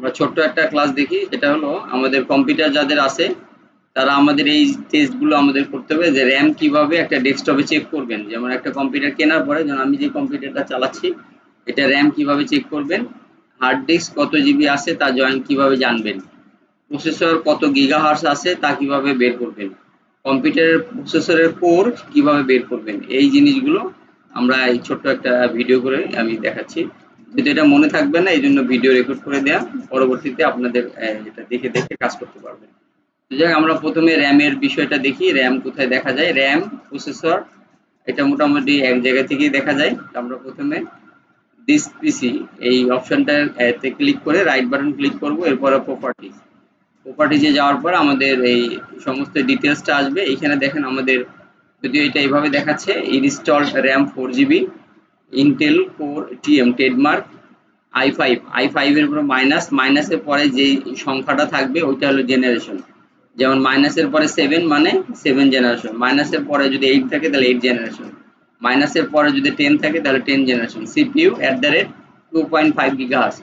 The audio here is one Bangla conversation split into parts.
আমরা ছোট্ট একটা ক্লাস দেখি, সেটা হলো আমাদের কম্পিউটার যাদের আছে তারা আমাদের এই টেস্টগুলো আমাদের করতে হবে, যে র্যাম কিভাবে একটা ডেস্কটপে চেক করবেন। যেমন একটা কম্পিউটার কেনার পরে, যেমন আমি যে কম্পিউটারটা চালাচ্ছি, এটা র্যাম কিভাবে চেক করবেন, হার্ড ডিস্ক কত জিবি আছে তা কিভাবে জানবেন, প্রসেসর কত গিগাহার্টজ আছে তা কিভাবে বের করবেন, কম্পিউটারের প্রসেসরের কোর কিভাবে বের করবেন, এই জিনিসগুলো আমরা এই ছোট্ট একটা ভিডিও করে আমি দেখাচ্ছি। যদি এটা মনে থাকবে না, এই জন্য ভিডিও রেকর্ড করে দেয়া, পরবর্তীতে আপনাদের এটা দেখে দেখে কাজ করতে পারবেন। তো যাই হোক, আমরা প্রথমে র্যামের বিষয়টা দেখি। র্যাম কোথায় দেখা যায়, র্যাম প্রসেসর এটা মোটামুটি এক জায়গা থেকেই দেখা যায়। আমরা প্রথমে দিস পিসি এই অপশনটাতে ক্লিক করে রাইট বাটন ক্লিক করব, এরপরে প্রপার্টিজ, প্রপার্টিজে যাওয়ার পর আমাদের এই সমস্ত ডিটেলসটা আসবে। এখানে দেখেন আমাদের, যদিও এটা এইভাবে দেখাচ্ছে, installed RAM 4 GB, Intel core TM trademark i5 এর উপরে মাইনাস, মাইনাসের পরে যে সংখ্যাটা থাকবে ওইটা হলো জেনারেশন। যেমন মাইনাসের পরে 7 মানে 7 জেনারেশন, মাইনাসের পরে যদি 8 থাকে তাহলে 8 জেনারেশন, মাইনাসের পরে যদি 10 থাকে তাহলে 10 generation. CPU at the rate 2.5 gigahertz.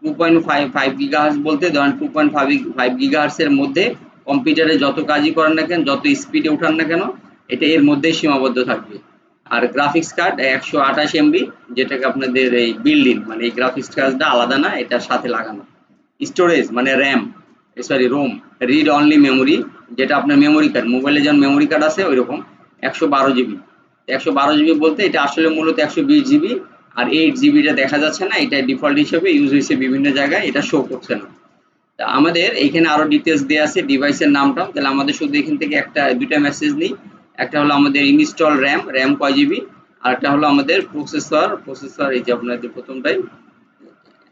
2.5 gigahertz বলতে ধরেন 2.5 গিগাহার্টজ এর মধ্যে কম্পিউটারে যত কাজই করেন না কেন, যত স্পিডে উঠান না কেন, এটা এর মধ্যেই সীমাবদ্ধ থাকবে। আর গ্রাফিক্স কার্ড 128 MB, যেটাকে আপনাদের এই বিল্ডিং মানে এই গ্রাফিক্স কার্ডটা আলাদা না, এটার সাথে লাগানো। স্টোরেজ মানে RAM, sorry ROM, read only memory, যেটা আপনার মেমোরি কার্ড, মোবাইলে যেমন মেমোরি কার্ড আছে ওই রকম 112 জিবি। 112 জিবি বলতে এটা আসলে মূলত 120 জিবি, আর 8 জিবিটা দেখা যাচ্ছে না, এটা ডিফল্ট হিসেবে ইউজ হয়েছে বিভিন্ন জায়গায়, এটা শো করছে না। তা আমাদের এইখানে আরো ডিটেলস দেওয়া আছে ডিভাইসের নামটাও, তাহলে আমাদের শুধু এখান থেকে একটা দুইটা মেসেজ নিই। একটা হলো আমাদের ইনস্টল র্যাম, র্যাম কয় জিবি, আর একটা হলো আমাদের প্রসেসর, প্রসেসর এই যে আপনাদের প্রথমটাই,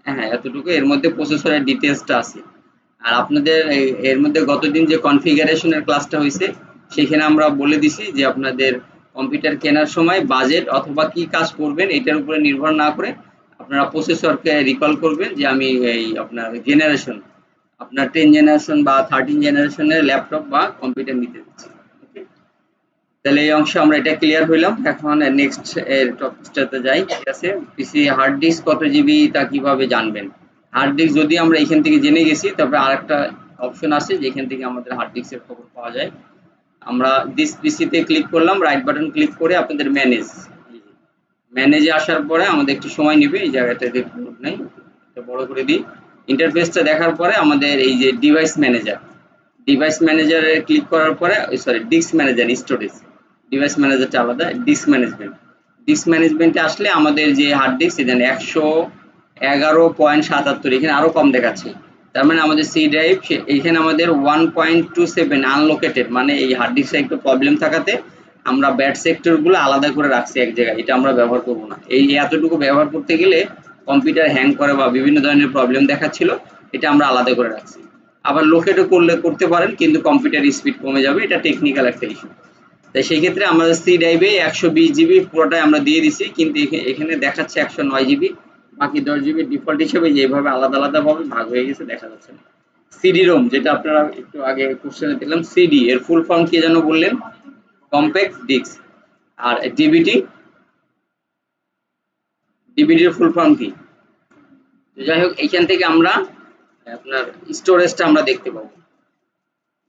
হ্যাঁ এতটুকু, এর মধ্যে প্রসেসরের ডিটেলসটা আছে। আর আপনাদের এর মধ্যে গতদিন যে কনফিগারেশনের ক্লাসটা হয়েছে, সেখানে আমরা বলে দিছি যে আপনাদের কম্পিউটার কেনার সময় বাজেট অথবা কি কাজ করবেন এটার উপরে নির্ভর না করে আপনারা প্রসেসরকে রিকল করবেন, যে আমি এই আপনার জেনারেশন, আপনার 10 জেনারেশন বা 13 জেনারেশনের ল্যাপটপ বা কম্পিউটার নিতে দিচ্ছি। ওকে, তাহলে এই অংশে আমরা এটা ক্লিয়ার হইলাম। এখন নেক্সট এর টপিকটাতে যাই। ঠিক আছে, পিসি হার্ড ডিস্ক কত জিবি তা কিভাবে জানবেন। হার্ড ডিস্ক যদি আমরা এখান থেকে জেনে গেছি, তারপরে আরেকটা অপশন আছে যেখান থেকে আমাদের হার্ড ডিস্কের খবর পাওয়া যায়। আমরা দিস পিসিতে ক্লিক করলাম, রাইট বাটন ক্লিক করে আপনাদের ম্যানেজ, ম্যানেজে আসার পরে আমাদের একটু সময় নেবে, এই জায়গাটা দেখুন নাই, এটা বড় করে দিই। ইন্টারফেসটা দেখার পরে আমাদের এই যে ডিভাইস ম্যানেজার, ডিভাইস ম্যানেজারে ক্লিক করার পরে, sorry disk manager, storage, device ম্যানেজারটা আলাদা, ডিস্ক ম্যানেজমেন্ট, ডিস্ক ম্যানেজমেন্টে আসলে আমাদের যে হার্ড ডিস্ক এখানে 111.77, এখানে আরো কম দেখাচ্ছে। তার মানে আমাদের সি ড্রাইভ, এখানে আমাদের 1.27 আনলোকেটেড, মানে এই হার্ড ডিস্কে একটু প্রবলেম থাকাতে আমরা ব্যাড সেক্টর গুলো আলাদা করে রাখছি এক জায়গায়, এটা আমরা ব্যবহার করব না। এই এতটুকু ব্যবহার করতে গেলে কম্পিউটার হ্যাং করে বা বিভিন্ন ধরনের প্রবলেম দেখাচ্ছিল, এটা আমরা আলাদা করে রাখছি। আবার লোকেটও করলে করতে পারেন, কিন্তু কম্পিউটার স্পিড কমে যাবে, এটা টেকনিক্যাল একটা ইস্যু। তাই সেই ক্ষেত্রে আমাদের সি ড্রাইভে 120 জিবি পুরোটাই আমরা দিয়ে দিছি, কিন্তু এখানে দেখাচ্ছে 109 জিবি, বাকি 10 জিবি ডিফল্ট হিসেবে যেভাবে আলাদা আলাদা ভাবে ভাগ হয়ে গেছে দেখা যাচ্ছে না। সিডি রোম, যেটা আপনারা একটু আগে কোশ্চেনে দেখলাম, সিডি এর ফুল ফর্ম কি যেন বললেন, কম্প্যাক্ট ডিস্ক। আর ডিভিডি, ডিভিডির ফুল ফর্ম কি? যাই হোক, এইখান থেকে আমরা আপনার স্টোরেজটা আমরা দেখতে পাবো।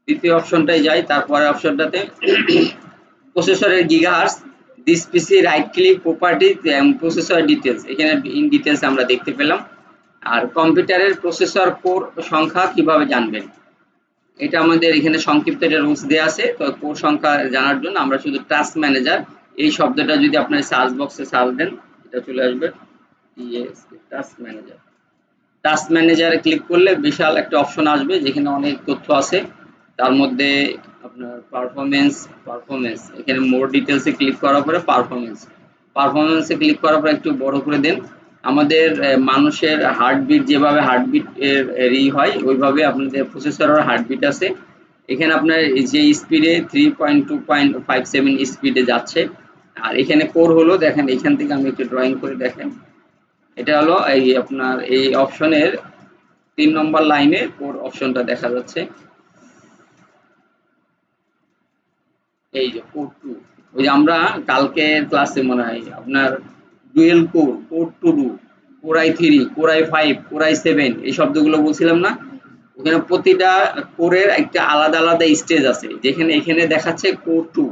দ্বিতীয় অপশনটায় যাই, তারপরে অপশনটাতে প্রসেসরের gigahertz, this PC right click properties processor details, এখানে ইন ডিটেলস আমরা দেখতে পেলাম। আর কম্পিউটারের প্রসেসর কোর সংখ্যা কিভাবে জানবেন, এটা আমাদের এখানে সংক্ষিপ্ত একটা রুলস দেওয়া আছে। তো কোর সংখ্যা জানার জন্য আমরা শুধু টাস্ক ম্যানেজার এই শব্দটা যদি আপনার সার্চ বক্সে সার্চ দেন, এটা চলে আসবে, টাস্ক ম্যানেজার। টাস্ক ম্যানেজারে ক্লিক করলে বিশাল একটা অপশন আসবে যেখানে অনেক তথ্য আছে। তার মধ্যে আপনার পারফরমেন্স এখানে মোর ডিটেলসে ক্লিক করার পরে পারফরমেন্সে ক্লিক করার পরে একটু বড় করে দেন। আমাদের মানুষের হার্টবিট যেভাবে হার্টবিট এর হয় ওইভাবে আপনাদের প্রসেসরের হার্টবিট আছে। এখানে আপনার যে স্পিডে 3.2.57 স্পিডে যাচ্ছে। আর এখানে কোর হলো, দেখেন এখান থেকে আমি একটু ড্রয়িং করে দেখেন, এটা হলো এই আপনার এই অপশনের 3 নম্বর লাইনে কোর অপশনটা দেখা যাচ্ছে, এই যে কোর টু। ওই যে আমরা কালকে ক্লাসে মনে হয় আপনার dual core, core to do, core i3, core i5, core i7 এই শব্দগুলো বলছিলাম না? ওখানে প্রতিটা কোরের একটা আলাদা আলাদা স্টেজ আছে, যেখানে এখানে দেখাচ্ছে কোর 2,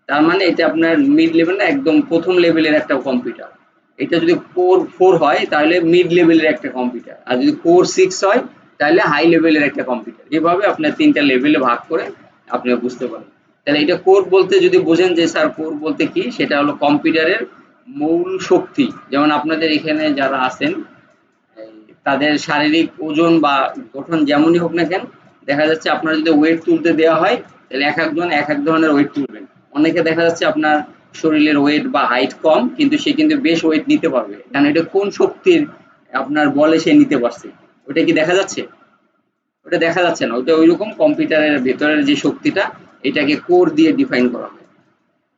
তার মানে এটা আপনার মিড লেভেল না, একদম প্রথম লেভেলের একটা কম্পিউটার। এটা যদি কোর 4 হয় তাহলে মিড লেভেলের একটা কম্পিউটার, আর যদি কোর 6 হয় তাহলে হাই লেভেলের একটা কম্পিউটার। এভাবে আপনার তিনটা লেভেলে ভাগ করে আপনি বুঝতে পারেন। তাহলে এটা কোর বলতে যদি বোঝেন যে স্যার কোর বলতে কি, সেটা হলো কম্পিউটারের মূল শক্তি। যেমন আপনাদের এখানে যারা আছেন, এই তাদের শারীরিক ওজন বা গঠন যেমনই হোক না কেন, দেখা যাচ্ছে আপনার যদি ওয়েট তুলতে দেওয়া হয় তাহলে এক একজন এক এক ধরনের ওয়েট তুলবেন। অনেকে দেখা যাচ্ছে আপনার শরীরের ওয়েট বা হাইট কম, কিন্তু সে কিন্তু বেশ ওয়েট নিতে পারবে, কারণ এটা কোন শক্তির আপনার বলে সে নিতে পারছে। ওটা কি দেখা যাচ্ছে? ওটা দেখা যাচ্ছে না, ওটা ওইরকম কম্পিউটারের ভেতরের যে শক্তিটা, এটাকে কোর দিয়ে ডিফাইন করা হয়।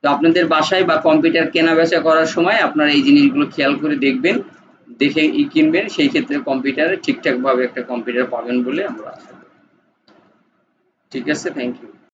তো আপনাদের বাসায় বা কম্পিউটার কেনা বেচা করার সময় আপনারা এই জিনিসগুলো খেয়াল করে দেখবেন, দেখে কিনবেন। সেই ক্ষেত্রে কম্পিউটারে ঠিকঠাক ভাবে একটা কম্পিউটার পাবেন বলে আমরা আশা করি। ঠিক আছে, থ্যাংক ইউ।